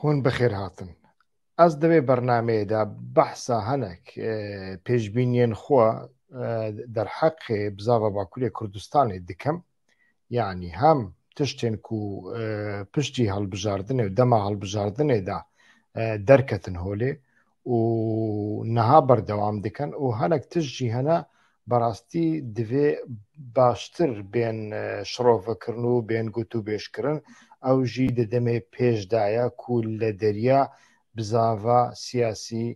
هون بخير هاتن از دبی برنامه دا بحثا هنک پیشبینین خوا در حق بزاوە باکووری کوردستانی دکەم یعنی هەم تشتێن و پشتی هەڵبژاردنێ و دەما هەڵبژاردنێدا دەرکەتن هۆلێ و نەها بەردەوام دکەن و هەنێک تشتی هەنا بەڕاستی divê باشتر بێن شڕۆڤەکردن و بێن گوت و بێشکردن ئەو ژی دەدەمێ پێشدایە کو لە دەریا بزاڤە سیاسی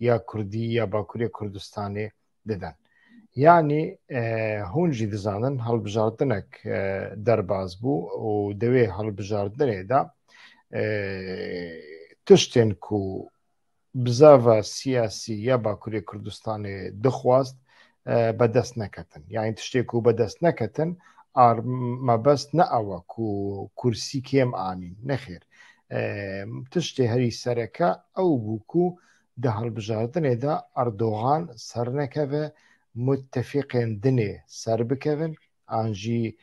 یا کوردی یا باکووری کوردستانی دەدەن. یعنی هونجی دەزانن هەڵبژاردنێک دەرباز بوو و دەوێ هەڵبژاردنێدا تشتێن و بزاڤە سیاسی یا باکووری کوردستانی دەخواست بەدەست نەکەتن یعنی تشتێک و بەدەست نەکەتن مەبەست نە ئەوە کورسی کێم ئانین نەخێر تشتێ هەری سەرەکە ئەو بووکو دە هەڵبژاردنێدا ئەردۆغان سەر نەکەوێ متفقên dinê ser bikevin an jî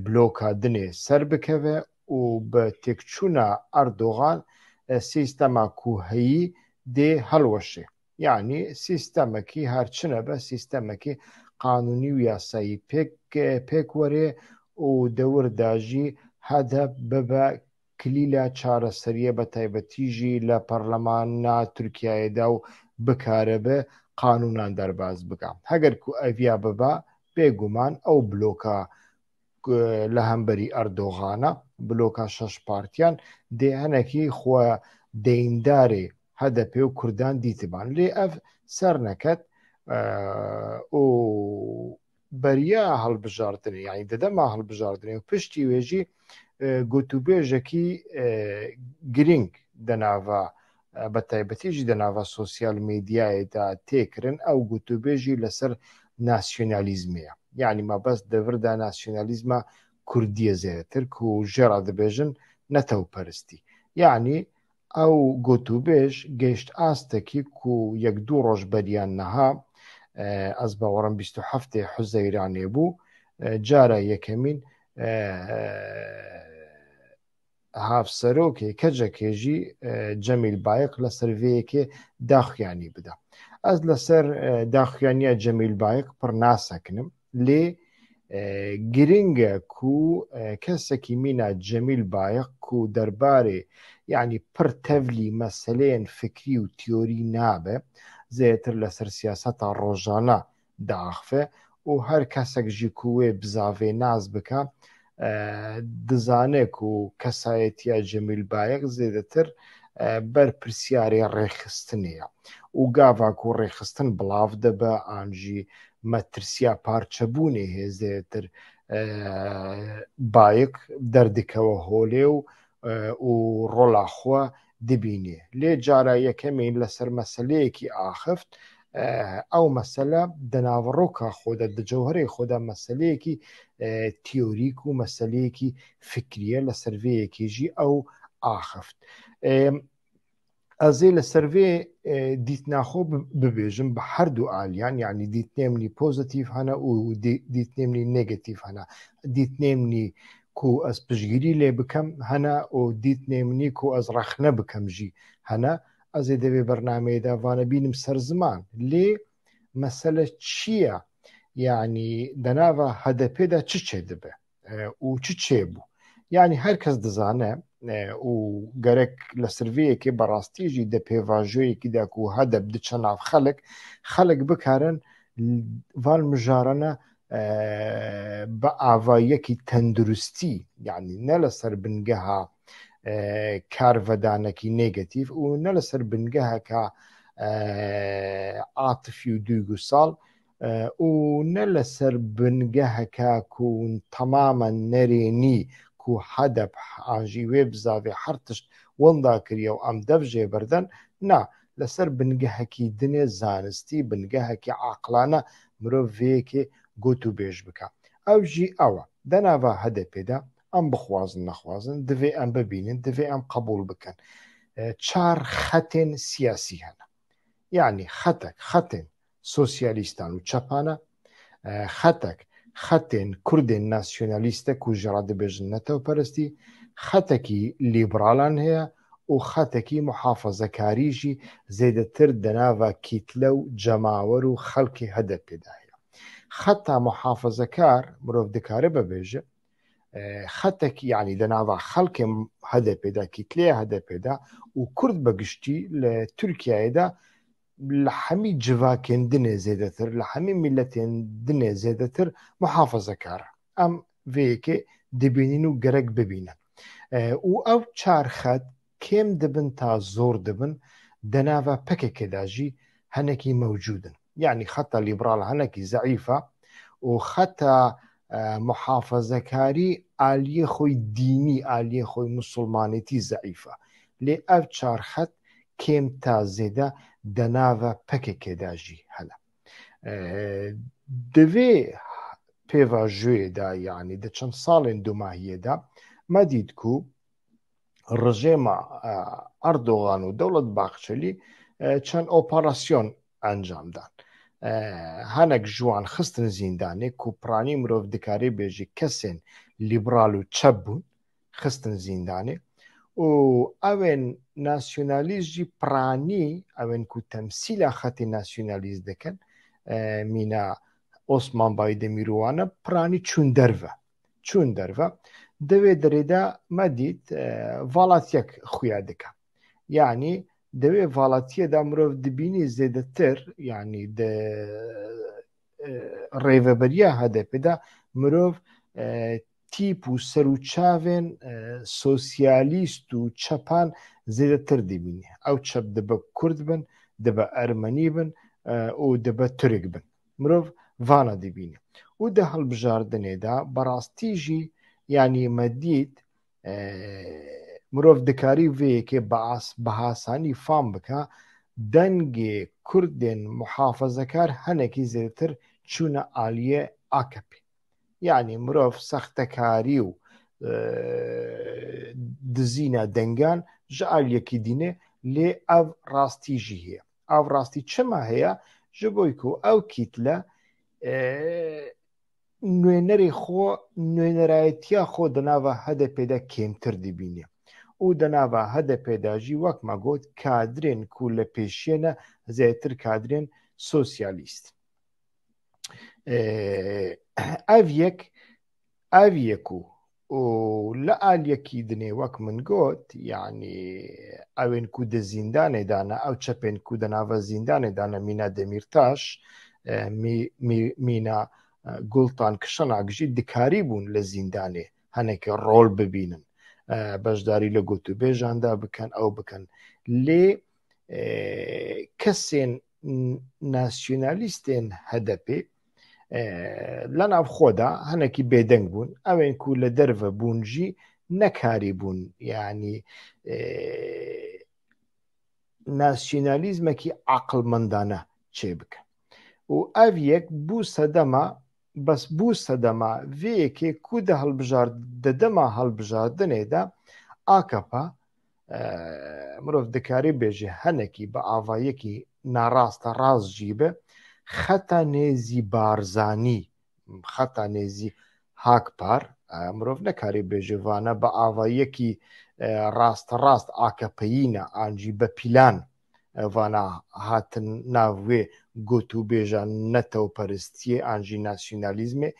bloka dinê ser bikeve û bi têkçûna Erdogan sîstema ku heyî dê helweşe yani sîstemekî herçine be sîstemekî qanûnî û yasayî pêk were û dewir da jî hedef bibe kilîla çareseriye be taybetî jî li Parlemana Tirkiyeyê de û bikare be قانونان دەرباز بکەم هەگەر کو ئەڤیا ببا بێگومان ئەو بلۆکە لە هەمبەری ئەردۆغانە بلۆکە شەش پارتیان دێهەنێکی خۆ دەیندارێ هەدەپێ و کوردان دیتبان لێ ئەف سەر نەکەت و بەریا هەڵبژاردنێ یانی دەدەما هەڵبژاردنێ و پشتی وێژی گوتوبێژێکی گرنگ دەناوە بە تایبەتیژی دەناوە سۆسیال میدیایەدا تێکردن ئەو گوتوبێژی لەسەر ناسیۆنالیزمەیە یعنی مەبەست دەوردا ناسیۆنالیزمە کوردیە زێرەتر و ژێڕا دەبێژن نەتەوپەرستی یعنی ئەو گوتوبێژ گەیشت ئاستێکی و یەک دوو ڕۆژ بەریان نەها ئەس باوەڕم 27 حوزەیرانێ بوو جارە یەکەمین هافسەرۆکێ کەجەکێژی جەمیل بایق لە سەرڤەیەکێ داخوێنی بدە ئەس لەسەر داخوێنیە جەمیل بایق پڕ ناسەکنم لێ گرنگە و کەسێکی مینە جەمیل بایق و دەربارێ یعنی پڕ تەڤلی مەسەلەیەن فکری و تیۆری نابێ زێتر لەسەر سیاسەتا ڕۆژانە داخفێ و هەر کەسێک ژی کوێ بزاڤێ ناز بکە دزانێک و کەسایەتیە جەمیل بایق زێدەتر بەر پرسیارێ ڕێخستنەیە و گاڤاک و ڕێخستن بڵاو دەبە ئانژی مەترسیا پارچەبوونێ هێزێتر بایق دەردکەوە هۆلێ و ڕۆڵاخوا دبینێ لێ جارە یەکەمین لەسەر مەسەلەیەکی ئاخفت ئەو مەسەلە دەناوەڕۆکە خۆدا دجەوهرەی خۆدا مەسەلەیەکی تیۆریک و مەسەلەیەکی فکریە لە سەرڤەیەکیژی ئەو ئاخفت ئەزێ لە سەرڤێ دیتناخۆ ببێژم بە هەردوو ئالیان یعنی دیتنێمنی پۆزتیڤ هەنە و دیتنێمنی نێگەتیڤ هەنا دیتنێمنی کو ئەس پشگیری لێ بکەم هەنا و دیتنێمنی کو ئەس ڕەخنە بکەم ژی هەنا ئەزێ دەبێ بەرنامەیەدا وانە بینم سەر زمان لێ مەسەلە چییە یعنی دەناوە هەدەپێدا چ چێ دەبێ و چ چێ بوو یعنی هەر کەس دەزانە و گەرەک لە سروەیەکی بەڕاستیژی دە پێواژۆیەکیدا و هەدەب دچە ناو خەڵک بکارن ڤال مژارەنە بە ئاڤایەکی تەندروستی یعنی نە لەسەر بنگەها کارڤەدانێکی نێگەتیڤ و نە لەسەر بنگەهەکە عاتفی و دووگوساڵ و نە لەسەر بنگەهەکە کوون تەمامە نەرێنی و هەدەب ئاژی وێ بزاوێ هەر تشت وەندا کردە و ئەم دەڤژێ بەردەن نا لەسەر بنگەهەکی دنێ زانستی بنگەهەکی عاقلانە مرۆڤ vêyekê got û bêj bike ew jî ew e denava hedefê de em bixwazin nexwazin divê em bibînin divê em qebûl bikin çar xetên siyasî hene yani xetên sosyalîstan û çepan e xetên Kurdên nasyonalîst e ku jî ra dibêjin netewperestî xetekî lîberalan heye و خەتێکی محافەزەکاریژی زێدەتر دەناوە کیتلە و جەماوەر و خەڵکی هەدە پێداهەیە. خەتا محافەزەکار مرۆڤ دەکارە بەبێژە خەتێکی یعنی دەناوە خەڵکێ هەدە پێدا کیتلەیە هەدە پێدا و کورد بەگشتی لە تورکایەدا لە هەمی جڤاکێندنێ زێدەتر لە هەمی میلەتێندنێ زێدەتر محافەزەکارە. ئەم vêyekê dibînin û gerek bibînin û ew çar xet kêm dibin ta zor dibin denava pekekê jî henekî mewcûdin. Yani xeta lîberal henekî zeîfa û xeta muhafezekarî aliyê xwe dînî aliyê xwe musulmanîtî zeîfa. Lê ev çar xet kêm ta zêde denava pekekê jî hene. Divê pêva jûyê yani di çend salên dumahiyê de me dît ku rejêma Erdogan û Dewlet Baxçelî çend operasyon encam dan. Henek ji wan xistin zîndanê ku piranî mirov dikarî bêjî kesên lîberal û çep bûn xistin zîndanê û evên nasyonalîst jî piranî evên ku temsîla xetê nasyonalîst dikin mîna Osman Baydemîr wane piranî çûn derve divê derê de me dît valatyek xuya dike. Yani divê valatiyê de mirov dibînî zêdetir yani di rêveberiya HDP de mirov tîp û serûçavên sosyalîst û çepan zêdetir dibîne. Ew çep dibe Kurd bin, dibe Ermenî bin û dibe Türk bin. Mirov vana dibîne. û di hilbijartinê de berastî jî yani me dît mirov dikarî vêyekê bi hasanî fam bike dengê Kurdên muhafezekar henekî zêdetir çûne aliyê AKP. Yani mirov sextekarî û dizîna dengan ji aliyekî dîne lê ev rastî jî heye. Ev rastî çima heye ji bo ku ew kîtle nûnerê xwe nûnerayetiya xwe di nava HDP de kêmtir dibîne û di nava HDP de jî wek me got kadrên ku li pêşiye ne zêdetir kadrên sosyalîst. Ev yek û li aliyekî dinê wek min got yani evên ku di zîndanê dane ew çepên ku di nava zîndanê dane mîna Demirtaş mîna Gultan Kişanak jî dikarî bûn li zîndanê henekî rol bibînin beşdarî li gotûbêjan de bikin ew bikin lê kesên nasyonalîstên HDP li nav xwe de henekî bêdeng bûn evên ku li derve bûn jî nekarî bûn yani nasyonalîzmekî aqilmendane çê bikin û ev yek bû sedema bes bû sedema vêyekê ku di dema hilbijardinê de AKP mirov dikarî bêje henekî bi avayekî narasta rast jî be xeta nêzî Barzanî xeta nêzî Hakpar mirov nekarî bêje vane bi avayekî rasterast AKPyî ne an jî bi pîlan vana hatin nav wê gotûbêja netewperistiyê an jî nasyonalîzmê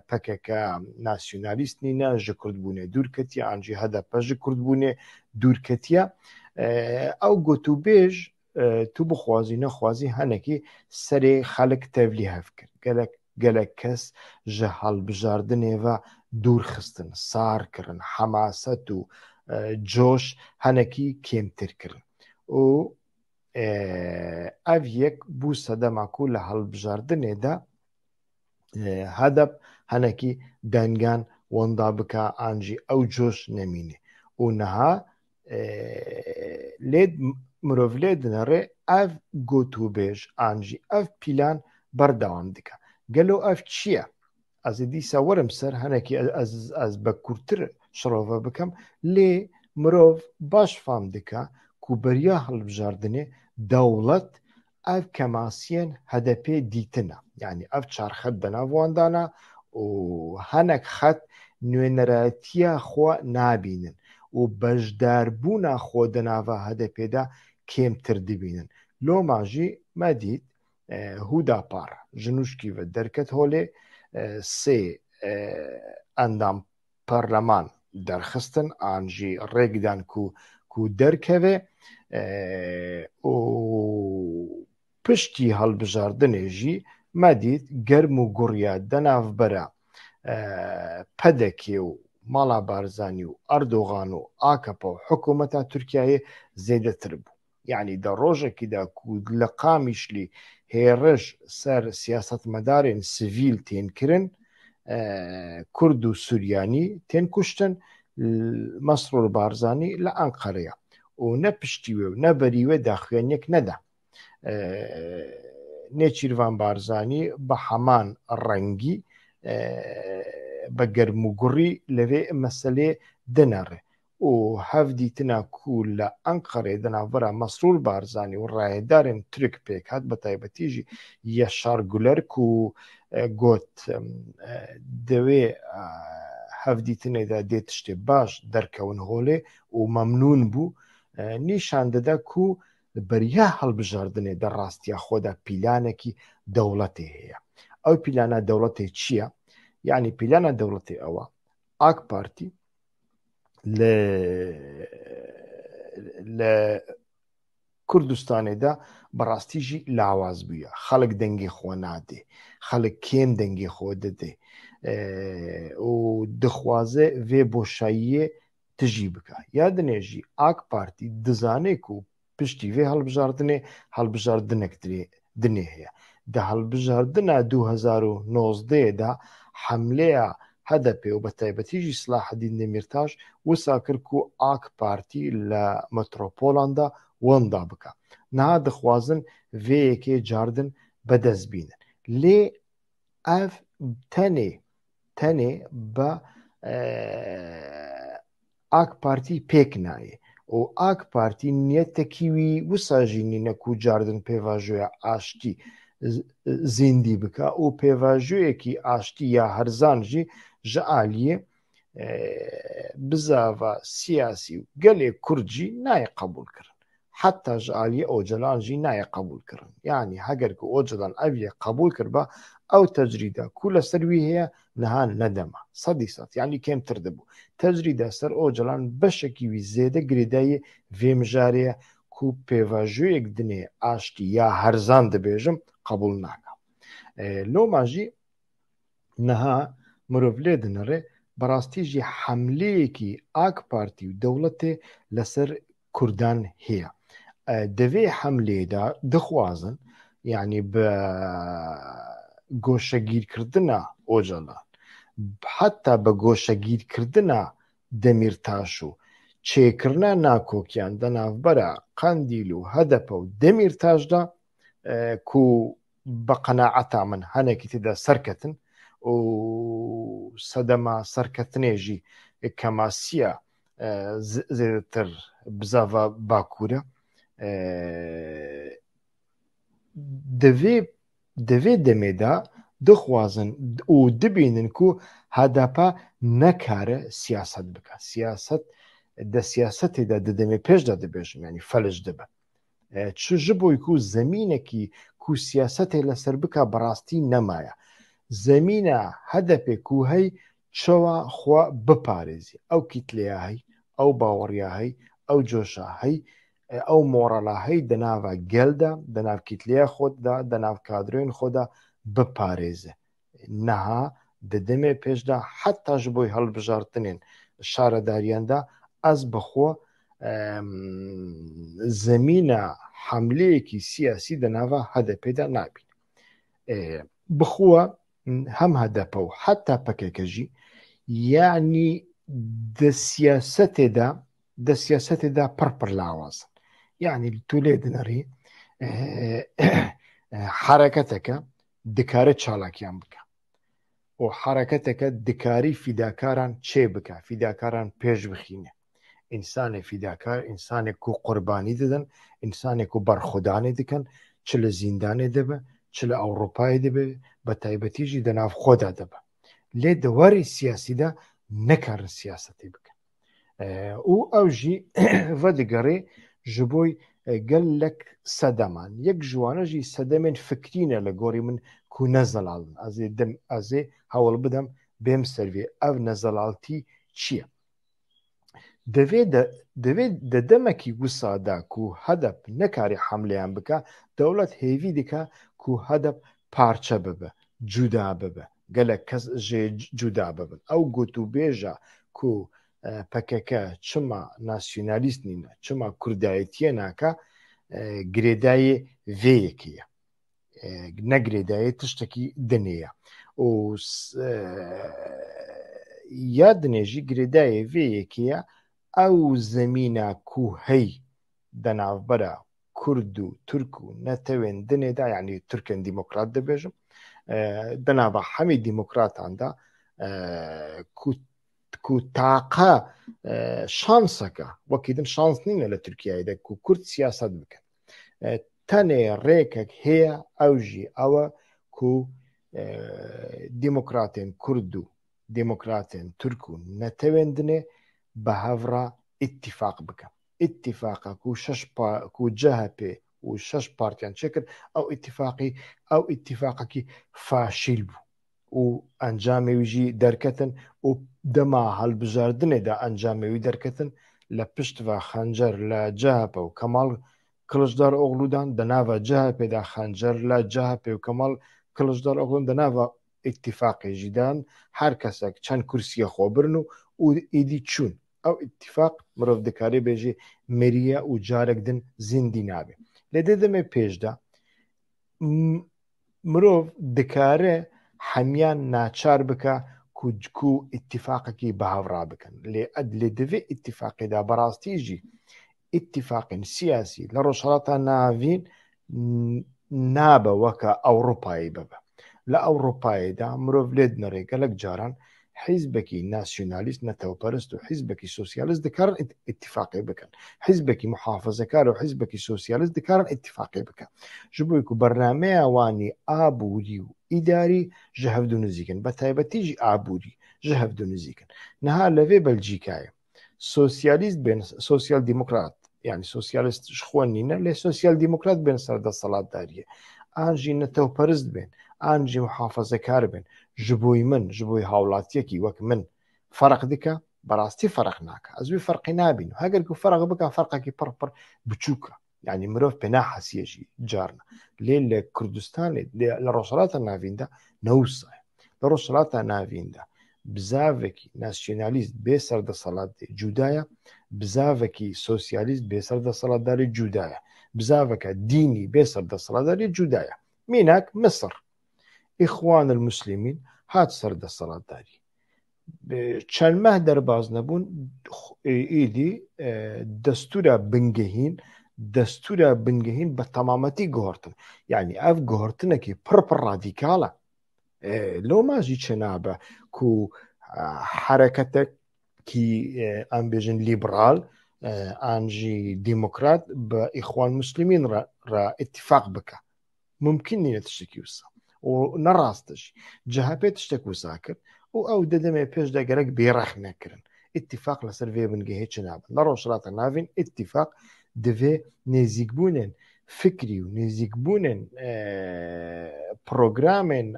pekeke nasyonalîst nîne ji Kurdbûnê dûr ketiye an jî HDP ji Kurdbûnê dûr ketiye ew gotûbêj tu bixwazî nexwazî henekî serê xelek tevlî hev kir gelek kes ji hilbijardinê ve dûr xistin sar kirin hemaset û coş henekî kêmtir kirin û ev yek bû sedema ku li hilbijardinê de HDP henekî dengan wenda bike an jî ew coş nemîne û niha lê mirov lê dinêre ev gotûbêj an jî ev pîlan berdewam dike. Gelo ev çi ye? Ez ê dîsa werim ser henekî ez bekurtir şirove bikim lê mirov baş fam dike ku beriya hilbijardinê dewlet ev kemasiyên HDP dîtine yani ev çar xet di nav wan dane û henek xet nûnerayetiya xwe nabînin و بەشداربوونا خۆ دەناڤە هەدەپێدا کێمتر دەبینن. لۆماژی مەدیت هوداپار ژنوشکی بە دەرکەت هۆلێ سێ ئەندام پەرلەمان دەرخستن ئانژی ڕێگدان و دەرکەوێ و پشتی هەڵبژاردنێژی مەدیت گەرم و گوڕیا دەناوبەرە پەدەکێ و ماڵا بارزانی و ئەردۆغان و ئاکەپە و حکوومەتە تورکیایە زێدەتر بوو. یعنی دە ڕۆژێکیدا لە قامیشلی هێڕش سەر سیاست مەدارێن سڤیل تێنکردن کورد و سوریانی تێن کوشتن مەسرۆر بارزانی لە ئەنقەرەیە و نە پشتیوێ و نەبەریوێ داخوێنێک نەدا. نێچیروان بارزانی بە هەمان ڕەنگی بە گەرم و گوڕی لەوێ مەسەلێ دەنەڕێ و هەفدی تناکو لە ئەنقەرێ دەناوبەرە مەسرور بارزانی و ڕایدارن ترک پێکات بە تایبەتیژی یەشار گولەرک و گوت دەوێ هەفدی تنێدا دێت شتێ باش دەرکەون هۆلێ و مەمنون بوو نیشان دەدا و بەریا هەڵبژاردنێ دەڕاستیا خۆدا پیلانێکی دەوڵەتێ هەیە. ئەو پیلانە دەوڵەتێ چییە؟ یعنی پیلانە دەوڵەتێ ئەوە ئاک پارتی لە کوردستانێدا بەڕاستیژی لاواز بووە. خەڵک دەنگی خۆ نادێ، خەڵک کێم دەنگی خۆ دەدێ و دخوازێ vê بۆشاییە تژی بکە. یا دنێژی ئاک پارتی دزانێک و پشتی vê هەڵبژاردنێک دنێ هەیە. دە هەڵبژاردنە 2019دا حملەیە هەدەپێ و بە تایبەتیژی سلاحەدین دەمیرتاش وسا کرد و ئاک پارتی لە مەترۆپۆلاندا وەندا بکە. نها دەخوازن vêyekê cardin بەدەست بینن. لێ ئەv tenê بە ئاک پارتی پێک نایە و ئاک پارتی نیەتەکیوی وساژی نینەک و جاردن پێواژۆیە ئاشتی زیندی بکە و پێواژوەیەکی ئاشتی یا هەرزانژی ji aliyê bizava siyasî û gelê Kurd jî nayê qebûl kirin. Heta ji aliyê Ocalan jî nayê qebûl kirin. Yani heger ku Ocalan ev yê qebûl kirba ew tecrîda ku li ser wî heye niha nedema 100%. Yani kêmtir dibû. Tecrîda ser Ocalan beşekî wî zêde girêdayê vê mijarê ku pêvajoyek dinê aştî ya herzan dibêjim qebûl naka. Loma jî niha mirov lê dinire بەڕاستی jî hemleyekî AK Partî û dewletê li ser Kurdan heye. Divê hemlêda dixwazin yani bi goşegîrkirina Ocalan heta bi goşegîrkirina Demirtaş û çêkirina nakokiyan di navbera Qandîl û Hedep û Demirtaş da ku bi qenaeta min hinekî têda serketin û sedema serketinê jî kemasiya zêdetir bizava Bakur e divê demê de dixwazin û dibînin ku HDP nekare siyaset bike. Siyaset de siyasetê de di demê pêş de dibêjim yani felij dibe. Çi ji bo ku zemînekî ku siyasetê li ser bike bi nemaye. Zemîna hedefê ku hey çawa xwe biparêzî. Ew kîtleya hey, ew baweriya hey, ew coşa hey, ew morala hey di nava gel de, di nav kîtleya xwe de, di nav kadroyên xwe de biparêze. Niha di demê pêş de heta ji bo hilbijartinên şaredariyan de ez bi xwe zemîna hemleyekî siyasî di nava HDP de nabînim. Bi xwe hem HDP û heta PKK jî yani di siyasetê de pir lawazin. Yani tu lê dinirî hereketeke dikare çalakiyan bike û hereketeke dikarî fîdakaran çê bike, fîdakaran pêş bixîne. İnsanê fîdakar, insanê ku qurbanî didin, insanê ku berxwedanê dikin, çi li zîndanê dibe, çi li Ewropayê dibe, bi taybetî jî di nav xwe de dibe. Lê di warê siyasî de nikarin siyasetê bikin. و ئەوژی ڤەدیگەڕێ ji بۆ gelek sedeman yek ji jî sedemên fikrî ne li gorî min ku nezelalin ez ê hewl bidem bêm servê ev nezelaltî çi ye divê di demekî wisa de ku hedef nekarî hemleyan bike dewlet hêvî dike ku hedef parçe bibe cuda bibe gelek kes jê cuda bibin ew gotûbêja ku PKK çima nasyonalîst nîne çima kurdayetiye nake girêdayê vê yekê ye ne girêdayê tiştekî dinê ye û ya dinê jî girêdayê vê yekê ye ew zemîna ku hey di navbera Kurd û Türk û netewên dinê de yanî Türkên dîmokrat dibêjim di nava hemî dîmokratan de ku taqa şanseka wekî din şans nîne li Tirkiyeyê de ku Kurd siyaset bikin tenê rêkek heye ew jî ew e ku dîmokratên Kurd û dîmokratên Türk û netewên dinê bi hevra îtîfaq bikin îtîfaqa ku CHP û şeş partiyan çêkir ew îtîfaqekî faşîl bû û encamê wî jî derketin û dema hilbijardinê de encamê wî derketin li pişt ve xencer li CHP û Kemal Kılıçdaroğlu dan di nava CHP de xencer li CHP û Kemal Kılıçdaroğlu di nava îtîfaqê jî dan her kesek çend kursiyê xwe birin û êdî çûn ew îtîfaq mirov dikarî bêje mêriye û carek din zîndî nabe lê dê demê pêş de mirov dikare hemiyan naçar bike ku îtîfaqekî bi hevra bikin lê divê îtîfaqê de berastî jî îtîfaqên siyasî li rojhilata navîn nabe weke Ewropayê bibe li Ewropayê de mirov lê dinêre gelek caran hîzbekî nasyonalîst netewperist û hîzbekî sosyalîst dikarin îtîfaqê bikin hîzbekî muhafezekar û hîzbekî sosyalîst dikarin îtîfaqê bikin ji bo ku bernameya wanî abûrî û îdarî ji hevdû nizîkin betaybetî jî abûrî ji hevdû nizîkin niha li vê Belçîkayê sosyalîst bên sosyal dîmokrat yani sosyalîst ji xwe nîne lê sosyal dîmokrat bên serdesthilatdariyê an jî netewperist bên an jî muhafezekar bên ji bo min ji bo hawlatiyekî wek min ferq dike berastî ferq nake ez wî ferqî nabînim heger ku ferq bike ferqekî pir pir biçûk e yani mirov pê nahesiye jî carna lê li Kurdistanê li rojhilata navîn de ne wisa ye li rojhilata navîn de bizavekî nasyonalîst bê serdesthilatê cuda ye bizavekî sosyalîst bê serdesthilatdarî cuda ye bizaveke dînî bê serdesthilatdarî cuda ye mînak Misir İxwanul Müslîmîn hat serdesthilatdarî çend meh derbas nebûn êdî destûra bingehîn bi temametî guhertin yani ev guhertinekî pir pir radîkal e loma jî çinabe ku hereketekî em bêjin lîberal an jî dîmokrat bi İxwan Müslîmîn re îtîfaq bike mumkîn nîne tiştekî wisa û ne rast e jî CHP tiştek wisa kir û ew di demê pêş de gerek bêrex nekirin îtîfaq li ser vê bingehê çinabin li rojhilata navîn îtîfaq divê nêzîkbûnên fikrî û nêzîkbûnên programên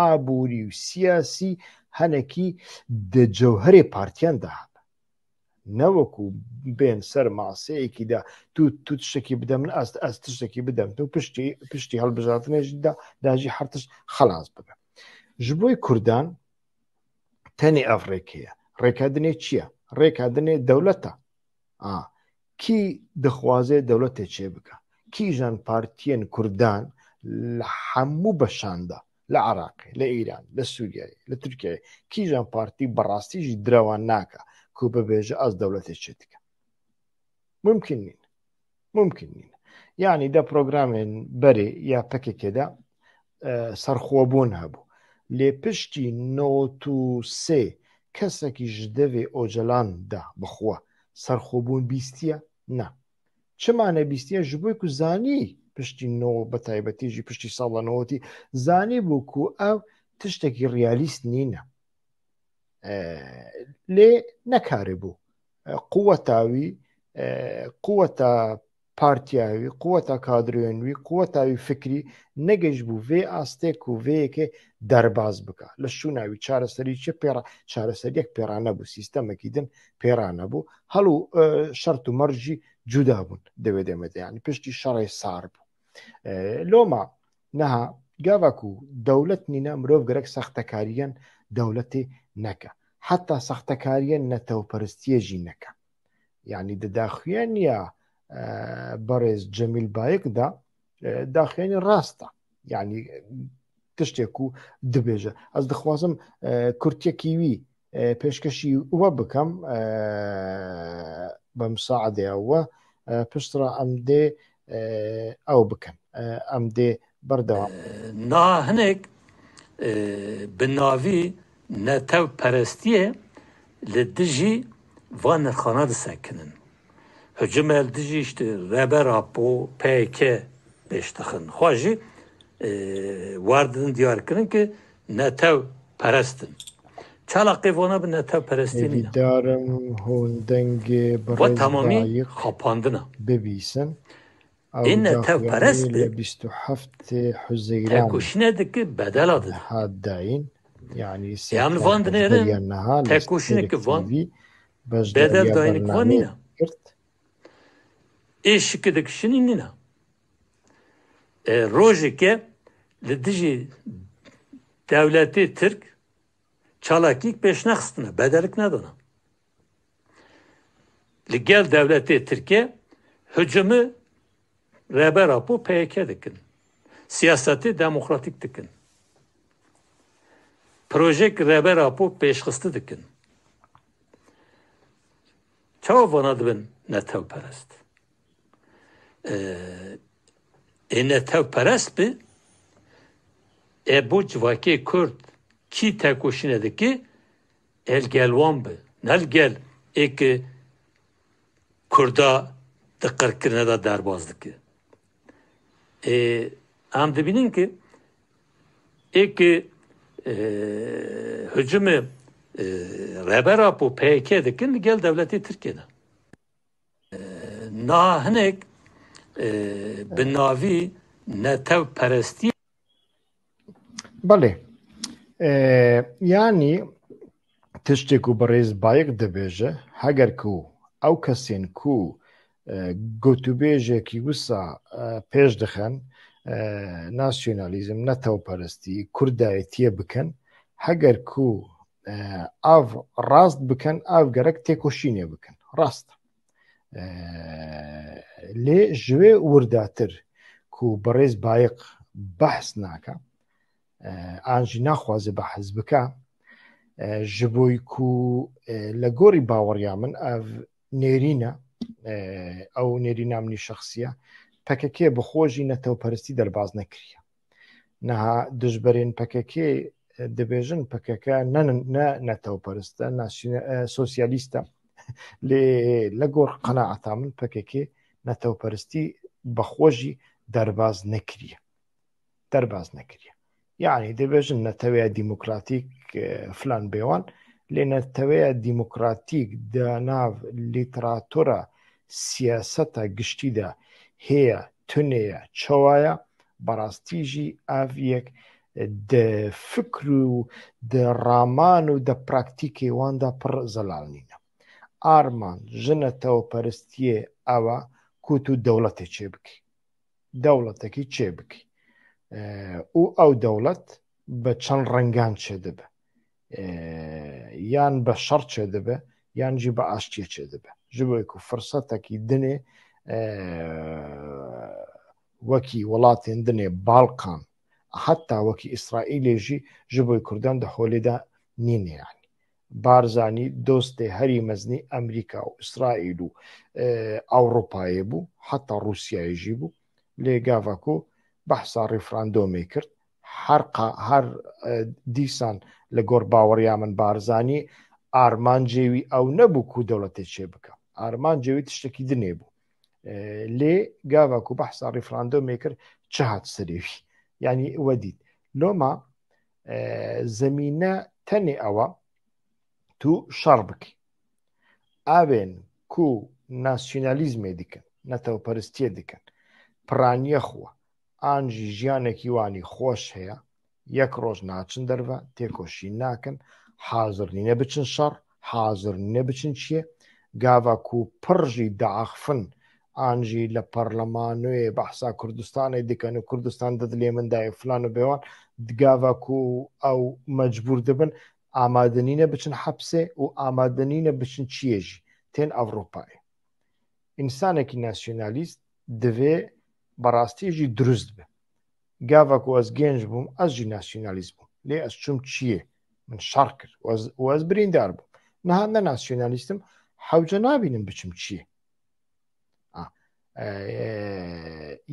abûrî û siyasî hinekî di cewherê partiyan de hebe ne wekû bên ser maseyekî de tu tiştekî bide min ez tiştekî bidem tu piştî hilbijartinê jî de jî her tişt xelas bibe ji bo Kurdan tenê ev rêk heye rêkadinê çi ye rêkadinê dewlet e kî dixwaze dewletê çê bike kî jan partiyên Kurdan li hemû beşan de li Iraqê li Îran li Sûriyeyê li Tirkiyeyê kî jan partî berastî jî direwan nake ku bibêje ez dewletê çê dikim mumkîn nîne yanî de programên berê ya PKK de serxwebûn hebû lê piştî not û sê kesekî ji devê Ocalan de bixwe serxwebûn bîstiye ne çima nebîstiye ji bo ku zanî piştî no betaybetî jî piştî sala newetî zanî bû ku ew tiştekî realîst nîne lê nekaribû قوتاوی قوتا پارتیاوی قوتا کادریۆنوی قوتاوی فکری نەگەشت بوو vê ئاستێک و vەیەکێ دەرباز بکە لە شووناوی چارەسەری چ چارەسەریەک پێرانە بوو سیستەمێکی دن پێرانە بوو هەڵو شەرت و مەرجی جودا بوون دەوێ دەمەدەیانی پشتی شەڕی سار بوو لۆما نەها گاڤک و دەولەت نینە مرۆڤ گەرەک سەختەکاریەن دەولەتێ نەکە حتا سەختەکاریە نەتەوپەرستیەژی نەکە یعنی دەداخوێن نیە بەڕێز جەمیل بایەکدا داخوێنی ڕاستە یعنی تشتێک و دبێژە ئەس دەخوازم کورتێکی وی پێشکەشی وە بکەم بە مساعدەوە پشتڕە ئەم دێ ئەو بکەن ئەم دێ بەردەوام نا هەنێک بناوی نەتەوپەرستیە li dijî van nirxana disekinin. Hicimel dijî işte rebera po PK pêşdixin. Xwe jî wardin diyarkirin ki netewperestin. Çalakê vana bi netewperestî nîne. Evidarım hûn dengê Ve tamamî xapandina. bibîsin. Ê netewperest bi 27 Huzeyran tekoşînê dike bedela dide. hat dayîn yani Yan van dinêrin tekoşînekî van bedel dayînik van nîne. Ê şikê dikişînî nîne. Rojeke li dijî dewletê Tirk çalakîk pêşnexistine bedelik nedana. Li gel dewletê Tirkiye hücumu rebera po PK dikin. Siyasetê demokratîk dikin. Projek rebera po pêşxistî dikin. Çawa vana dibin netewperest? Netewperest bi bu civakê Kurd kî tekoşîne dike el gelwan bi. Nel gel êkî Kurda di qirkirine de derbaz dike. Em dibînin ki êkî hücumu rebera po PK dikin li gel devletê Tirkiyeyê. Na hinek bi navî netewperestiyê بەڵێ ینی تشتێک و بەڕێز بایەک دەبێژە هەگەر کو ئەو کەسێن کو گوتوبێژێکی وسا پێش دەخەن ناسیۆنالیزم نەتەوپەرستی کوردایەتیە بکەن هەگەر کو ئاو ڕاست بکەن ئاو گەرەک تێکۆشینێ بکەن ڕاستە لێ ژوێ ورداتر کو بەڕێز بایەق بەحس ناکە ئاژی ناخوازێ بە حەز بکە ji بۆی ku لە گۆڕی باوەڕیا من ئەv نێرینە ئەو نێرینە منی شەخسیە پەکەکێ بخۆژی نەتەوپەرستی دەرباز نەکریە نەها دژبەرێن پەکەکێ دەبێژن پەکەکە نە نەتەوپەرستە سۆسیالیستە لە گۆڕ قەناعەتا من پەکەکێ نەتەوپەرستی بەخۆژی دەرباز نەکریە یعنی دەبێژن نەتەوەیە دیموکراتیک فلان بێوان لێ نەتەوەیە دیموکراتیک دەناو لیتراتۆرە سیاسەتە گشتیدا هەیە تونەیە چەوایە بەڕاستیژی ئاڤیەک دە فکر و دە ڕامان و دە پراکتیکێ واندا پڕ زەلال نینە ئارمان ژنەتەوەپەرستیە ئەوە کوت و دەوڵەتێ چێ بکەی دەوڵەتێکی چێ بکەی و ئەو دەوڵەت بە چەند ڕەنگان چێ دەبە یان بە شەڕ چێ دەبە یانجی بە ئاشتیە چێ دەبە ji بۆ و فرسەتێکی دنێ وەکی وڵاتێن دنێ باڵقان حتا وەکی ئیسرائیلێژی ji بۆی کوردان دەخۆلێدا نینێیانی بارزانی دۆستێ هەری مەزنی ئەمریکا و ئیسرائیل و ئەوڕۆپایە بوو حتا رووسایژی بوو لێ گاڤکۆ بەحسا ڕیفراندۆمی کرد هەر دیسان لە گۆڕ باوەڕیا من بارزانی ئارمان جێوی ئەو نەبوو کو دەوڵەتێ چێ بکە ئارمان جێوی تشتێکی دنێ بوو لێ گاڤک و بەحسا ڕیفراندۆمی کرد چه هات سەرێوی ینی وەدیت لۆما زەمینە تەنێ ئەوە تو شەڕ بکەی ئاوێن کو ناسیۆنالیزمێ دیکەن نەتەوەپەرستیە دیکەن پڕانیە خووە ئانجی ژیانێکی وانی خۆش هەیە یەک ڕۆژ ناچن دەرەوە تێکۆشین ناکەن حاضر نینە بچن شەڕ حاضر نینە بچن چییە گاڤک و پڕژی داعخفن ئانجی لە پەرلەمانوێ بەحسا کوردستانی دیکەن و کوردستان دەدلێ مندای فلان و بێوان گاڤک و ئەو مەجبور دەبن ئامادەنینە بچن حەبسێ و ئامادەنینە بچن چیەژی تێن ئەڤڕۆپایە ئینسانێکی ناسیۆنالیست دەوێ بەڕاستیژی دروست بێ گاڤک و ئەس گەنج بووم ئەسژی ناسیۆنالیست بووم لێ ئەس چوم چییە من شەڕ کرد وەز بریندار بووم نەها نە ناسیۆنالیستم حەوجە نابینم بچم چییە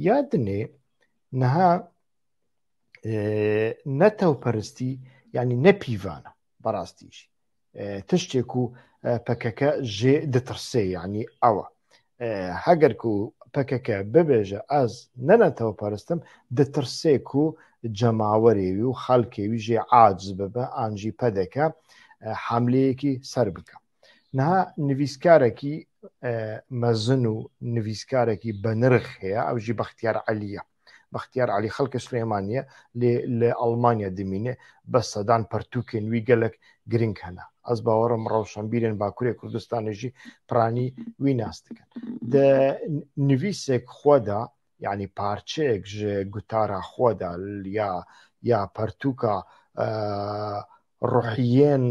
یادنێ نەها نەتەوپەرستی یعنی نەپیڤانە بەڕاستیشی تشتێک و پەکەکە ژێ دەترسێ یعنی ئەوە هەگەر و پەکەکە ببێژە ئەس نەنەتەوە پەرستم دەترسێک و جەماوەرێوی و خەڵکێوی ژێ عاجز ببە ئانجی پەدەکە حملەیەکی سەر بکە نەها نویسکارێکی مەزن و نویسکارێکی بەنرخ هەیە ئەوژی بەختیار عەلیە بەختیار عەلی خەڵکە سلێمانیە لێ ئەڵمانیا دمینێ بە سەدان پەرتووکێن وی گەلک گرنگ هەنا ئەس باوەڕم ڕەوشەمبیرێن باکوورێ کوردستانێژی پرانی وی ناس دەکەن نویسێک خۆدا یعنی پارچەیەک ژێ گوتارە خۆدا یا پەرتووکە ڕوحیێن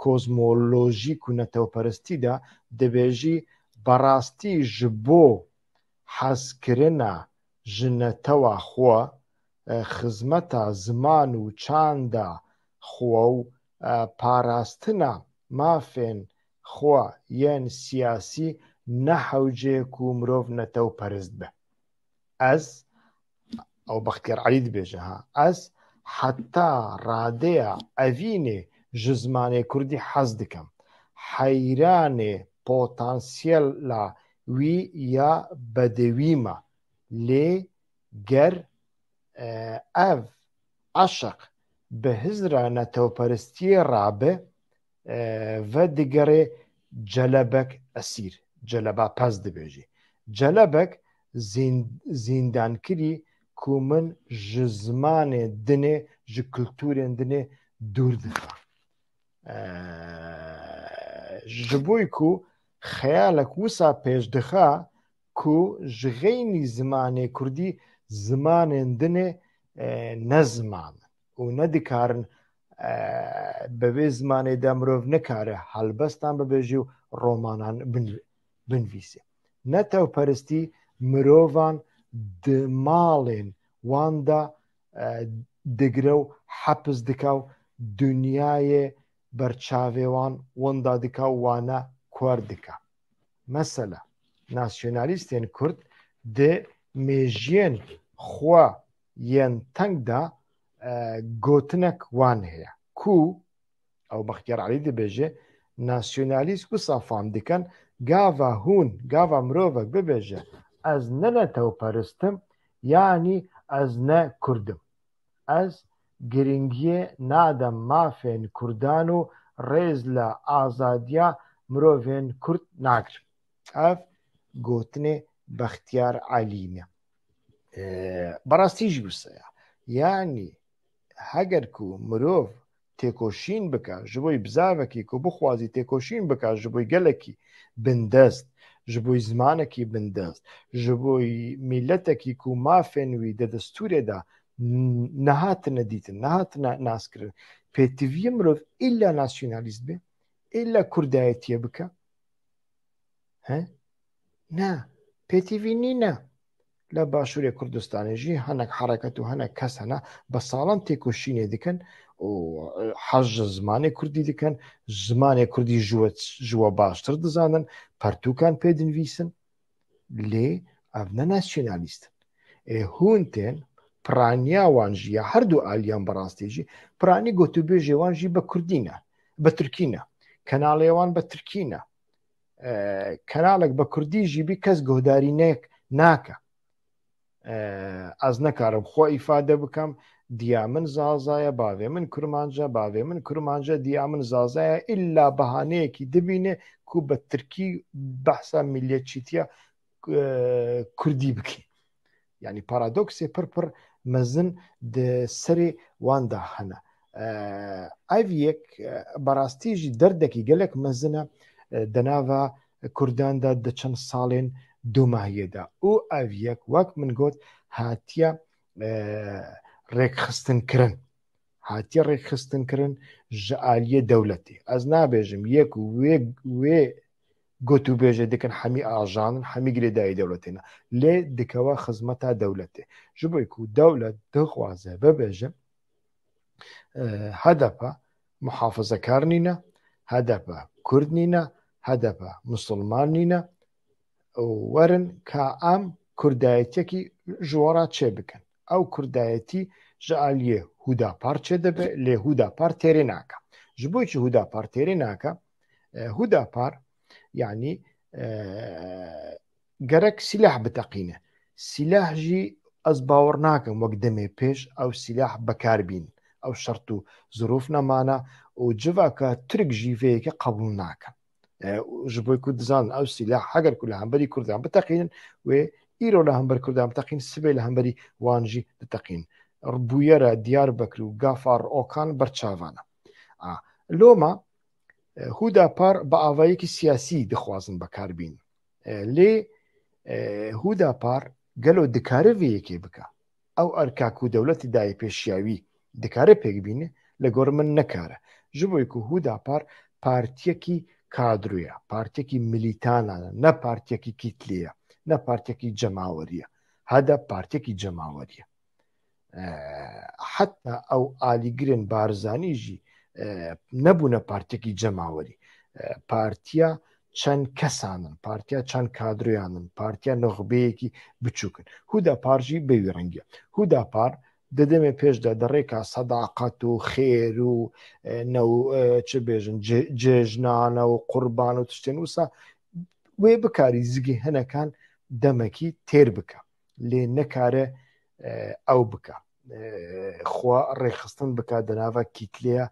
کۆزمۆلۆژیک و نەتەوەپەرستیدا دەبێژی بەڕاستی ji بۆ حەزکردنە ژنەتەوە خۆ خزمەتە زمان و چاندا خۆ و پاراستنە مافێن خۆ یەن سیاسی نەحەوجێک و مرۆڤ نەتەوپەرست بە ئەس ئەو بەختیار عەلی دبێژە ئەس حەتا ڕادەیە ئەڤینێ ji زمانê Kurdî hez dikim heyranê potansiyela wî ya bedewî me lê ger ev eşq bi hizra netewperistiyê rabe vedigere celebek esîr celeba pez dibêjî celebek zîndankirî ku min ji zimanê dinê ji kulturên dinê dûr dike ji bo ku xeyalek wisa pêş dixe ku ji xeynî zimanê Kurdî zimanên dinê nezimanin û nedikarin bevê zimanê de mirov nikare helbestan bibêjî û romanan binivîse netewperistî mirovan di malên wan de digire û hepz dike û dunyayê berçavê wan winda dike û wane kwer dike mesela nasyonalîstên Kurd di mêjiyên xwe yên teng de gotinek wan heye ku ew Bextiyar Elî dibêje nasyonalîst wisa fam dikin gava hûn gava mirovek bibêje ez ne netewperistim yanî ez ne Kurdim ez giringiyê nadem mafên Kurdan û rêz li azadiya mirovên Kurd nagirim ev gotinê Bextiyar Elî ne berastî jî wisa ye yanî heger ku mirov têkoşîn bike ji bo bizavekî ku bixwazî têkoşîn bike ji bo gelekî bindest ji bo zimanekî bindest ji bo mîletekî ku mafên wî di destûrê de nehatine dîtin nehatine naskirin pêtiviyê mirov îlla nasyonalîst be îlla kurdayetiye bike ne pêtivî nîne لە باشوورێ کوردستانê jî hinek herekat û hinek kes hene bi salan têkoşînê dikin û hez ji zimanê Kurdî dikin zimanê Kurdî ji we baştir dizanin pertûkan pê dinivîsin lê ev ne nasyonalîst in hûn tên piraniya wan jî ya her du aliyan berastî jî piranî gotûbêjê wan jî bi Kurdî ne bi Tirkî ne kenalê wan bi Tirkî ne kenalek bi Kurdî jî bî kes guhdarî nake ez nekarim xwe îfade bikim دیا من زازایە باوێ من کورمانجە باوێ من کورمانجە دیا من زازایە ئللا بەهانەیەکی دەبینێ کو بە ترکی بەحسا میلیەتچیتە کوردی بکەین یعنی پارادۆکسێ پڕ مەزن سەرێ واندا هەنە ئەڤیەک بەڕاستیژی دەردێکی گەلێک مەزنە دەناوە کورداندا دەچەند ساڵێن دوماهیەدا و ئەڤیەک وەک من گوت هاتیە ڕێکخستنکردن هاتیە ڕێکخستنکردن ژە ئالیە دەولەتی ئەس نابێژم یەک وێ گوت و بێژە دەکەن هەمی ئاژانن هەمی گرێدایی دەولەتێنە لێ دکەوە خزمەتا دەولەتێ ji bo ku dewlet dixwaze bibêje hedefa muhafazekar nîne hedefa Kurd nîne hedefa Musulman nîne werin ka em kurdayetiyekî ji wera çê bikin ew kurdayetî ji aliyê Hûdapar çê dibe lê Hûdapar têrê nake ji bo çi Hûdapar têrê nake Hûdapar yani gerek silah biteqîne silah jî ez bawer nakim wek demê pêş ew silah bekarbîn ew şert û zirûf nemane û civaka Tirk jî vêyekê qebûl nake ji bo ku dizanin ew silah heger ku li hemberî Kurdan biteqînin wê îro li hember Kurdan biteqîn sibê li hemberî wan jî diteqîn bûyera Diyarbekir û Gafar Okan berçavan e loma Hûdapar bi avayekî siyasî dixwazin bekarbîn lê Hûdapar gelo dikare vê yekê bike ew erka ku dewletî dayê pêşiyawî dikare pêk bîne li gor min nekare ji bo ku Hûdapar partiyekî kadroya partiyekî milîtanan ne partiyekî kîtlî ye ne partiyekî cemawerî ye hedef partiyekî cemawerî ye heta ew alîgirên Barzanî jî nebûne partiyekî cemawerî partiya çend kesanin partiya çend kadroyanin partiya nexbeyekî biçûkin Hûdapar jî bêwî reng e Hûdapar di demê pêş de di rêka sedaqet û xêr û çi bêjin cejnan û qurban û tiştên wisa wê bikarî zigî hinekan demekî têr bike lê nekare ew bike xwe rêxistin bike di nava kîtleya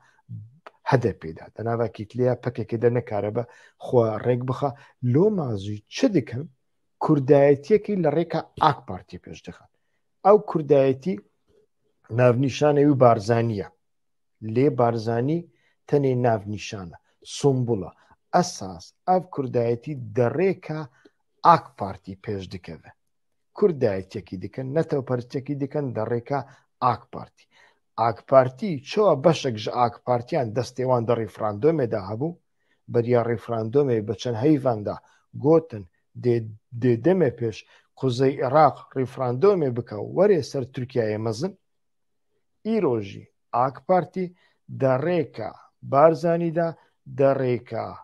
hedefê de di nava kîtleya pekekê de nekare be xwe rêk bixe loma jî çi dikin kurdayetiyekî li rêka AK Partiyê pêş dixin ew kurdayetî navnîşanê wî Barzanî ye lê Barzanî tenê navnîşan e Sumbula esas ev kurdayetî di rêka AK Partî pêş dikeve kurdayetiyekî dikin netewperstiyekî dikin di rêka AK Partî AK Partî çawa beşek ji AK Partiyan destê wan di referandumê de hebû beriya referandumê bi çend heyvan de gotin dê demê pêş Kuzey Iraq referandumê bike werê ser Tirkiyeyê mezin îro jî AK Partî di rêka Barzanî de di rêka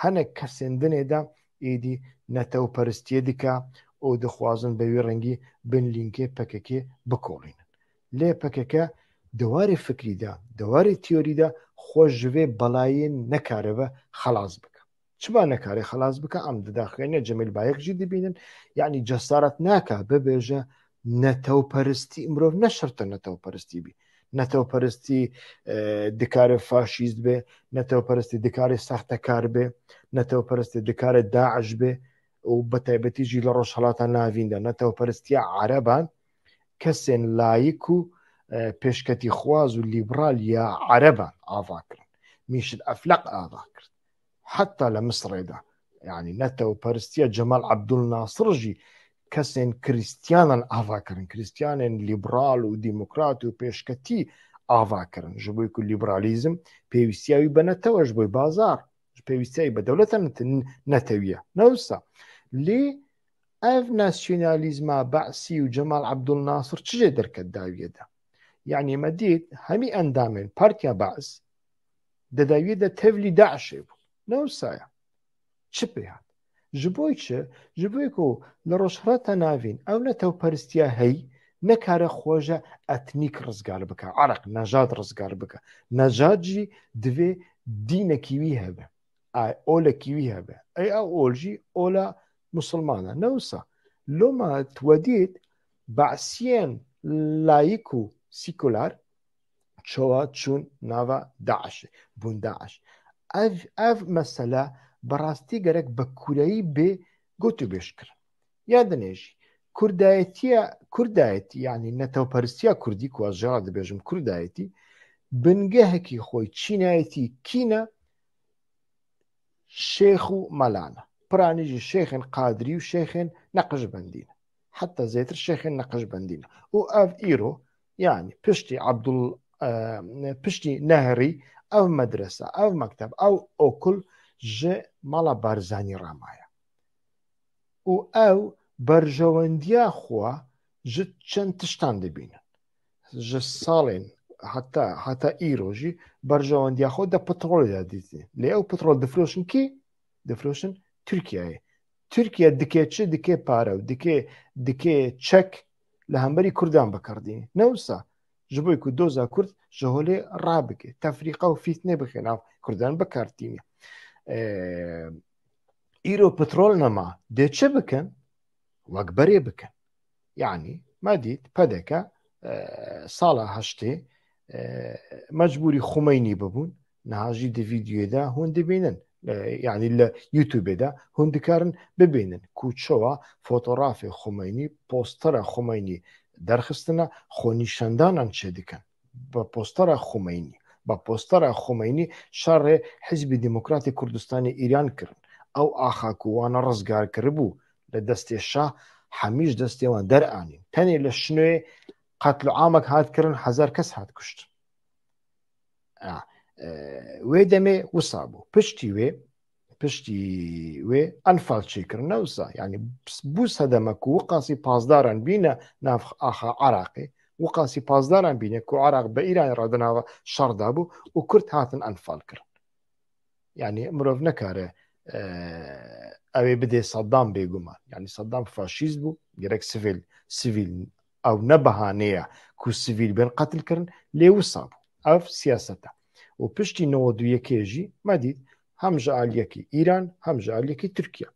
hinek kesên dinê de êdî netewperstiyê dike û dixwazin bi wî rengî bin lînkê PKK bikolînin lê PKK di warê fikrî de di warê tîyorî de xwe ji vê belayê nekaribe xelas bike çima nekare xelas bike em di daxuyanîya Cemîl Bayek jî dibînin yanî cesaret nake bibêje netewperstî mirov ne şert e netewperstî bî netewperstî dikare faşîst bê netewperstî dikare sextekar bê netewperstî dikare Daeş bê û bi taybetî jî li rojhilata navîn de netewperstiya Ereban kesên layîk û pêşketîxwaz û lîberal ya Ereban ava kirin Mişîl Efleq ava kirin heta li Misrê de yanî netewperstiya Cemal Abdulnasir jî kesên krîstyanan ava kirin krîstyanên lîberal û dîmokrat û pêşketî ava kirin ji bo ku lîberalîzm pêwîstiya wî bi netewe ji bo bazar pêwîstiya wî bi dewleta netewiye newsa lê ev nasyonalîzma Be'sî û Cemal Abdulnasir çi jê derket dawiyê de yanî me dît hemî endamên Partiya Be's di dawiyê de tevlî Daişê bû newsa ye çi pê hat ji bo çi ji bo ku li rojhilata navîn ew netewperstiya heyî nekare xwe ji etnîk rizgar bike Iraq nejad rizgar bike nejad jî divê dînekî wî hebe olekî wî hebe ew ol jî ola Musulman e newsa loma wedît Be'siyên layîk û سیکولار چوا چون ناوا داعش بون داعش اف مسألة براستي گرك بكوري بي قوتو بيشكر يا دنيجي كردايتي يعني نتو برستيا كردي كو جراد بيجم كردايتي بنجهكي خوي تشينايتي كينا شيخو مالانا برانيجي شيخ قادري وشيخ نقش بندينا حتى زيتر شيخ نقش بندينا وأف إيرو يعني بشتي بشتي نهري أو مدرسة أو مكتب أو أوكل جي مالا بارزاني رامايا أو برجوانديا خوا جي چند تشتان دبينا جي صالين حتى إيروجي برجوانديا خوا دا بترول دا ديتي لي أو بترول دفروشن كي دفروشن تركيا تركيا دكي تشي دكي بارو دكي تشك لهمبري كردان بكردين نوسا جبوي كو دوزا كرد جهولي رابكي تفريقة وفتنة بخلاف كردان بكارتيني إيرو بترول نما دي تشي بكن وكبري بكن يعني ما ديت بدك صالة هشتي مجبوري خميني ببون نهاجي دي فيديو دا هون دي بينن يعني اليوتيوب دا هون دكارن ببينن كوتشوا فوتوغرافي خميني بوستر خميني درخستنا خوني شندانان چه دكن با بوستر خميني با بوستر خميني شر حزب ديمقراطي كردستاني إيران كرن او آخاكو وانا رزگار کربو لدست الشاه حميش دستي وان درعاني تاني لشنوي قتل عامك هاد كرن 1000 كس هاد كشت وي دمي وصابو بشتي وي انفال شكر نوسا يعني بوس هدمك وقاسي بازداران بينا ناف اخا عراقي وقاسي بازداران بينا كو عراق بإيران رادنا شردابو وكرت هاتن انفال كرن يعني مروف نكاره اوي بدي صدام بيقومان يعني صدام فاشيست بو جريك سيفيل او نبهانية كو سيفيل بين قتل كرن لي وصابو او سياسته وبشتي نودو يكيجي ما ديد هم جعل يكي إيران هم جعل يكي تركيا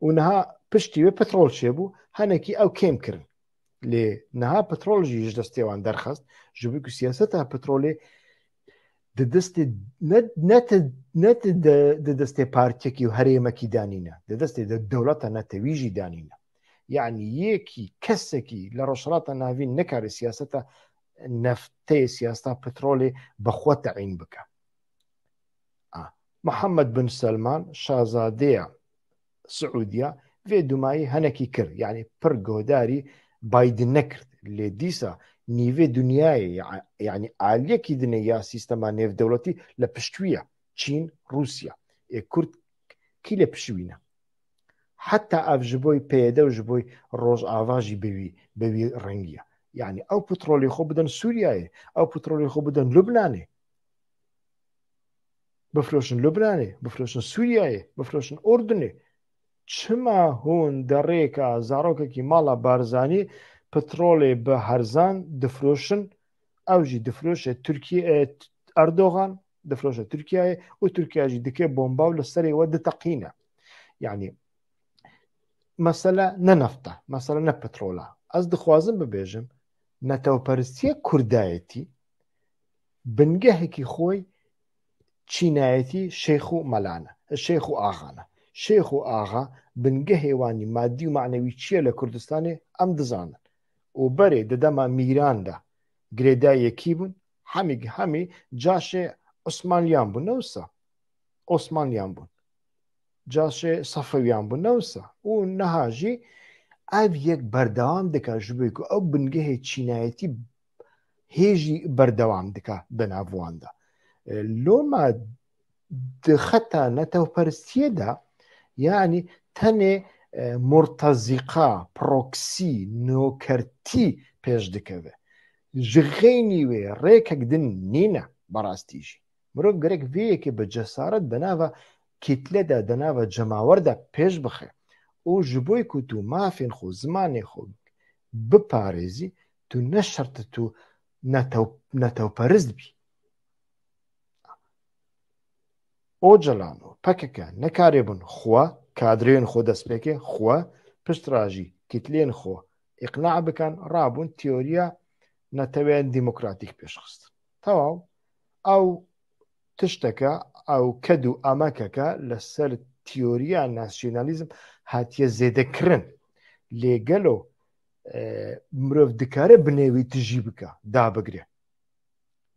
ونها بشتي بترول شيبو هنكي او كيم كرن لي نها بترول جي جدستيوان درخست جبكو سياستها بترولي ددستي نت ددستي بارتيكي وهريمكي دانينا ددستي دولتها نتويجي دانينا يعني يكي كسكي لرشراتا نافين نكار سياستا نفتي سياستا بترولي بخوة عين بك محمد بن سلمان شازادية سعودية في دمائي هنكي كر يعني برقو داري بايدن نكر اللي ديسا نيفي دنياي يعني عاليكي دنيا سيستما نيف دولتي لبشتوية چين روسيا كرد كي لبشوينا حتى اف جبوي بيدا وجبوي روج آواجي بوي رنگيا يعني او بترولي خو بدن سوريا او بترولي خو بدن لبناني بفروشن لبناني بفروشن سوريا بفروشن أردني چما هون دريكا زاروكا كي مالا بارزاني بترولي بهرزان دفروشن او جي دفروش تركيا اردوغان دفروش تركيا وتركيا جي دكي بومبا للسري ود تقينا يعني مسألة ننفطة مسألة نبترولا از دخوازم ببيجم نتو پرستيا كردايتي بنجهكي خوي چينايتي شيخو ملانا الشيخو آغانا شيخو آغا بنجهي واني مادي ومعنوي چيه لكردستاني ام دزانا وبري ددما ميران دا گريدا يكيبون همي جاشي عثمانيان بون نوسا عثمانيان بون جاشي صفويان بون نوسا ونهاجي اف يك بردوام دكا جبيكو او بنجهي چينايتي هيجي بردوام دكا بنافوان دا لو ما دختا نتو پرستيه دا يعني تنه مرتزقه بروكسي نوكرتي پیش دكوه جغيني وي ريكك دن نينا براستيجي مرو گرك ويه كي بجسارت بناوا كتله دا دناوا جماور دا پیش بخه او جبوي كو تو مافين خو زماني خو بپاريزي تو نشرت تو نتو پرست بي او جلانو پککا نکاربون خوا کادرين خو دسبكي خوا پشتراجي كتلين خو اقناع بكن رابون تيوريا نتوان ديمقراطيك بيشخص تواو أو تشتكى أو كدو أماكك لسر تيوريا ناسيوناليزم هاتي زيدكرن لقالو مروف دكاره بنوي تجيبك دا بقري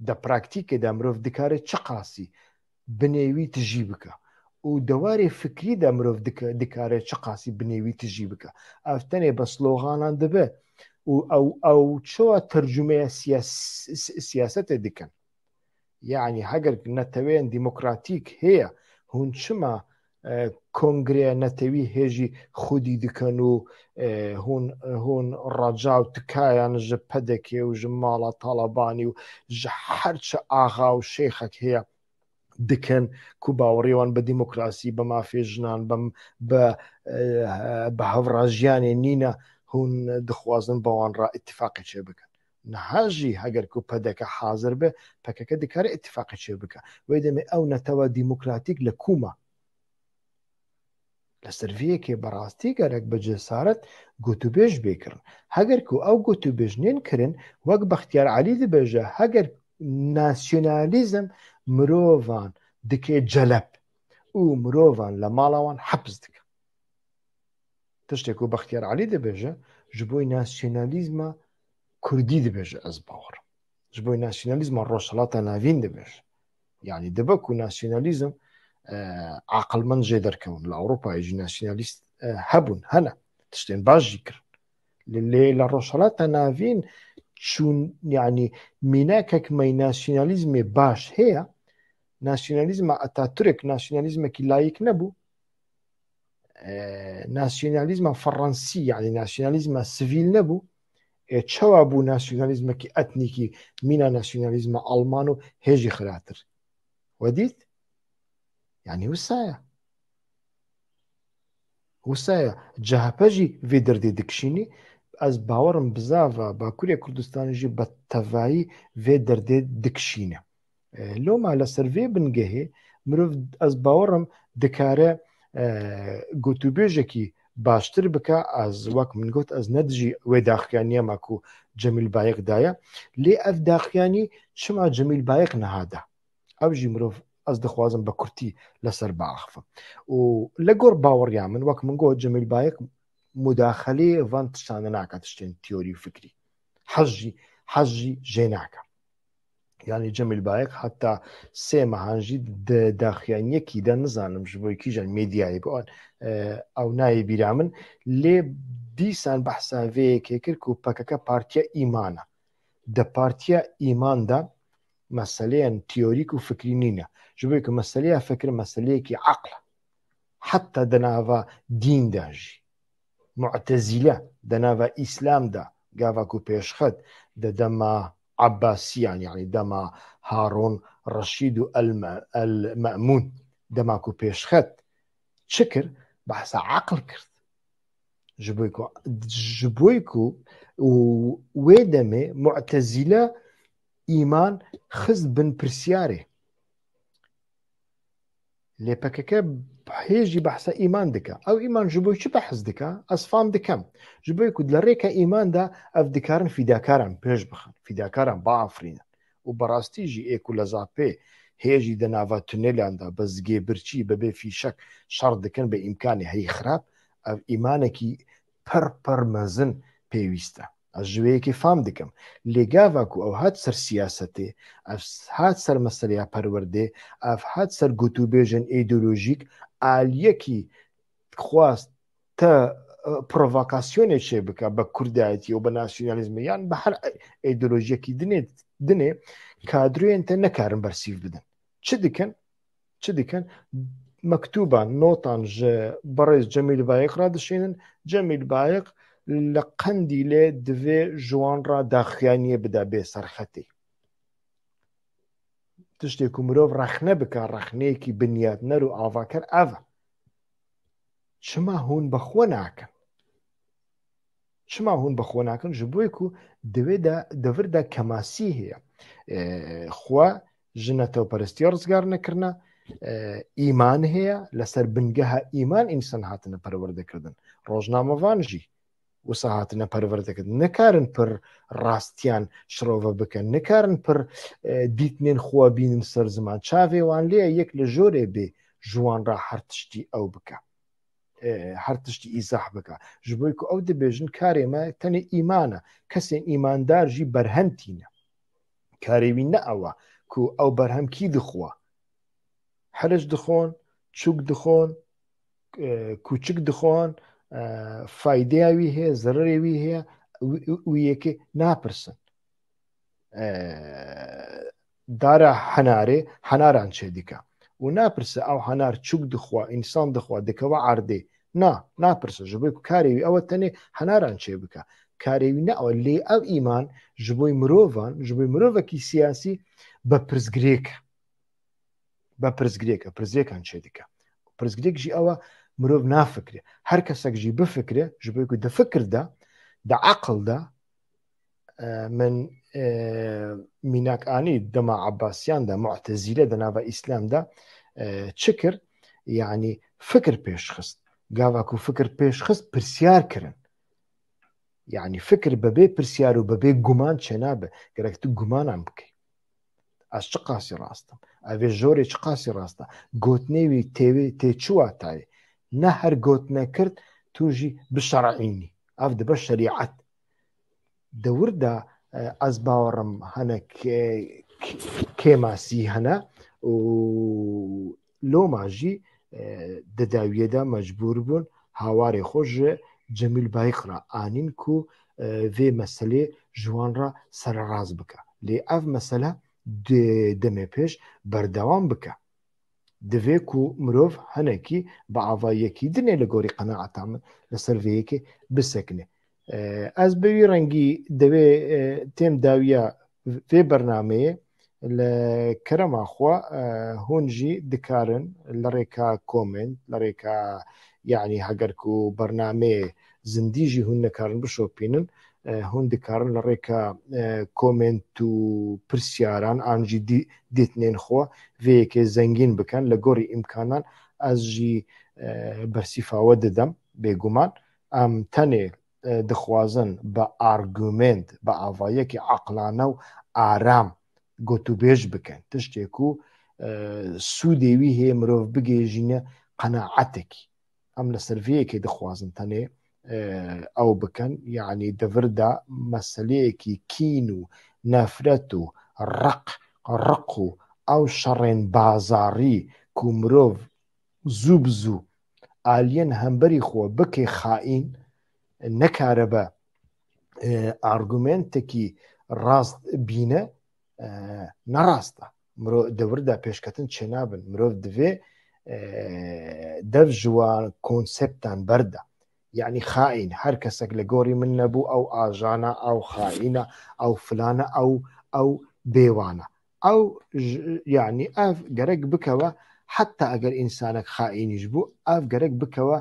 دا براكتيك دا مروف دكاره چقاسي بنوي تجيبك و دواري فكري دا مروف دكاره چقاسي بنوي تجيبك افتني بسلوغانان دبه او شو ترجمه سياسة دكان يعني هاجر نتوين ديمقراطيك هي هون شما كونغري نتوي هجي خودي دكانو هون رجاو تكايان جبدك وجمالة طالباني وجحرش آغا وشيخك هي دكن كوباوريوان بديمقراسي بما في جنان بهفراجياني نينا هون دخوازن بوان را اتفاقي شبكة نهاجي هاگر کو پدک حاضر به پکک دکار اتفاقی چه بکه ویدم او نتوا ديمقراطيك لكوما لسرویه که براستی گرک بجسارت گوتو بیش بکرن هاگر کو او گوتو بیش نین کرن وق بختیار علی دی بجه هاگر ناسیونالیزم مروفان دکه جلب او مروفان لمالاوان حبس دکه تشتكو بختیار علی دی بجه جبوی ناسیونالیزم كردي دبج از باور جبوي ناسيوناليزم الروشلاتا نافين دبج يعني دبكو ناسيوناليزم عقل من جدر كون لأوروبا يجي ناسيوناليست هبون هنا تشتين باجي كر للي الروشلاتا نافين شون يعني مناكك مي ناسيوناليزم باش هي ناسيوناليزم اتاتورك ناسيوناليزم كي لايك نبو ناسيوناليزم فرنسي يعني ناسيوناليزم سيفيل نبو چوا بو ناسيوناليزم كي اتنيكي مينا ناسيوناليزم المانو هيجي خراتر وديت يعني وسايا جهبجي في دردي دكشيني از باورم بزافا باكوريا كردستان جي بتفاي في دردي دكشيني لو ما لسرفي بنجهي مروف از باورم دكاره گوتوبيجكي باشتر بکە ئەز وەک من گوت ئەس نەدژی وێ داخیانیە ماکو جەمیل بایق دایە لێ ئەف داخیانی چما جەمیل بایق نەهادا ئەوژی مرۆڤ ئەس دەخوازم بە کورتی لەسەر باخفە و لە گۆڕ باوەڕیا من وەک من گوت جەمیل بایق مداخەلێ ڤان تشتانە ناکات شتێن تیۆری و فکری حەژی ژێ ناکە يعني جەمیل بایق حتا سێ مەهانژی داخیانیەکی دا نزانم ji بۆ کیژان مێدیایی بۆن ئەو نایە بیرا من لێ دیسان بەحسا vەیەکێ کرد و پەکەکە پارتیە ئیمانە دە پارتیە ئیماندا مەسەلەیەن تیۆریک و فکری نینە ji بۆ کە مەسەلەیە فکر مەسەلەیەکی عەقڵە حتا دەناڤە دینداژی معتەزیلە دەناڤە ئیسلامدا گاڤاک و پێشخەت دەدەما عباسيان يعني دما هارون رشيد المأمون دماكو بيشخت شكر بحث عقل كرت جبويكو ويدمي معتزلة إيمان خز بن برسياري لي بكاكا هيجي بحث إيمان دكا أو إيمان جبوي شو بحث دكا أصفام دكام جبوي كود لريكا إيمان دا أف دكارن في داكارن بيش بخن في داكارن بافرين وبراستي جي إيكو لزابي هيجي دنافا تونيلان دا بس جي برشي ببي في شك شرط دكن بإمكاني هي خراب أف إيمانكي پر مزن بيويستا الجويكي فام دكم لقافاكو أو هاد سر سياستي أف هاد سر مسألة پروردي أف هاد سر قوتو بيجن إيدولوجيك آليكي خواست تا پروفاکاسیونی چه بکه با کردایتی و با ناسیونالیزم یعنی به هر ایدئولوژی کی دنه کادروی انت نکارن برسیف بدن چه دکن مكتوبة نوتان برز جميل بايق را دشينن جميل بايق لقندي لي دوي جوان را داخيانية بدا بي سرختي تشتي كمروف رخنه بكا رخنه كي بنيات نرو آفاكر آفا شما هون بخوا ناکن جبوی کو دوی دا دور دا کماسی هیا خوا جنتو پرستی رزگار نکرنا ایمان هیا لسر بنگه ایمان انسان هاتن پرورده کردن روزنامه وانجی وسا هاتنە پەروەردەکرد نەکارن پڕ ڕاستیان شڕۆڤە بکەن نەکارن پڕ دیتنێن خوا بینن سەر زمان چاوێوان لێ یەک لە ژۆرێ بێ ژوانڕا هەر تشتی ئەو بکە هەر تشتی ئیزاح بکە ji بۆی ku ew dibêjin karê me tenê îman e kesên îmandar jî berhem tîne karê wî ne ew e ku ew berhem kî dixwe heric dixon çûk dixon kûçik dixon faydeya wî heye zererê wî heye wî yekê napirsin dara henarê henaran çê dike û napirse ew henar çûk dixwe însan dixwe dikeve erdê na napirse ji bo ku karê wî ew tenê henaran çê bike karê wî ne ew lê ev îman ji bo mirovan ji bo mirovekî siyasî bepirzgirêk pirzgirêkan çê dike pirzgirêk jî ew e mirov nafikire her kesek jî bifikire ji bo ku di fikir de di eqil de min mînakanî dema Abbasiyan de Mu'tezîle de nava İslam de çi kir yanî fikir pêşxist gava ku fikir pêşxist pirsyar kirin yanî fikir bebê pirsyar û bebê guman çênabe gerek tu gumanan bikî ez çi qasî rast im evê jorê çi qasî rast e gotinê wî tê çi watayê ne her gotinê kirt tu jî bişerعînî ev dibe şerîet di wir de ez bawerim hinek kêmasî hene û loma jî di dawiyê de mecbûr bûn hawarê xwe ji Cemîl Bayîq re anîn ku vê meselê ji wan re serraz bike lê ev mesele demê pêş berdewam bike divê ku mirov hinekî bi avayiyekî dinê li gorî qenaeta min li ser vê yekê bisekine ez bi wî rengî divê têm dawiya vê bernameyê li kerema xwe hûn jî dikarin li rêka komênt li rêka yanî heger ku bernameyê zindî jî hûn nikarin bişopînin hûn dikarin li rêka komênt û pirsyaran an jî dîtinên xwe vê yekê zengîn bikin li gorî îmkanan ez jî bersîfa we didem bêguman em tenê dixwazin bi argument bi avayekî eqlane û aram gotûbêj bikin tiştê ku sûdê wî heye mirov bigêjîne qenaetekî em li ser vê yekê dixwazin tenê ew bikin yanî di vir de meseleyekî kîn û nefret û riq û ew şerên bazarî ku mirov zû bi zû aliyên hemberî xwe bike xaîn nekare be argumentekî rast bîne nerast e mirov di wir de pêşketin çênabin mirov divê dev ji wan konseptan berde yanî xaîn her kesek li gorî min nebû ew ajan e ew xaîn e ew filan e ew bêwan e ew yanî ev gerek bikeve heta eger însanek xaînî ji bû ev gerek bikeve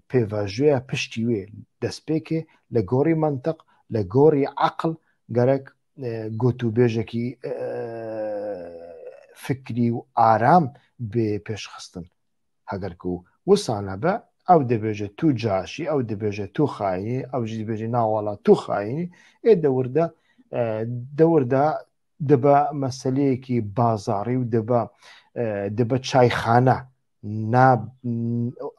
pêvajoya piştî wê destpêkê li gorî mentiq li gorî eqil gerek gotûbêjekî fikrî û aram bê pêşxistin heger ku wisa nebe ew dibêje tu caşî ew dibêje tu xaînî ew jî dibêje na wala tu xaînî ê di wir de dibe meseleyekî bazarî û dibe çayxane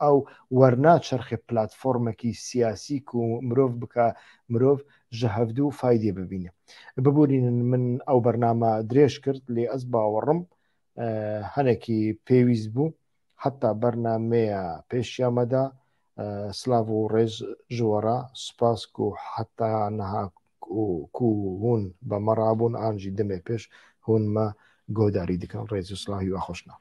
ew wernaçerxe platformekî siyasî ku mirov bike mirov ji hevdû faydê bibîne biborînin min ew bername dirêj kirt lê ez bawerim hinekî pêwîst bû heta bernameya pêşiya me de silav û rêz ji we re spas ku heta niha ku hûn be me rabûn an jî demê pêş hûn me guhdarî dikin rêz û silahî we xweş na